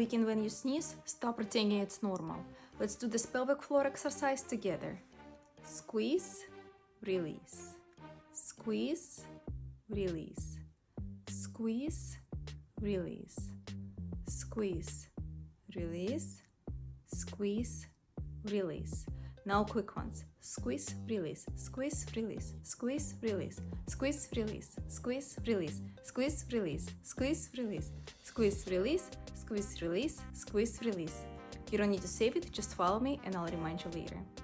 squeaking when you sneeze, stop pretending it's normal. Let's do this pelvic floor exercise together. Squeeze, release. Squeeze, release. Squeeze, release. Squeeze, release. Squeeze, release. Now quick ones. Squeeze, release, squeeze, release, squeeze, release, squeeze, release, squeeze, release, squeeze, release, squeeze, release, squeeze, release, squeeze, release, squeeze, release. You don't need to save it, just follow me and I'll remind you later.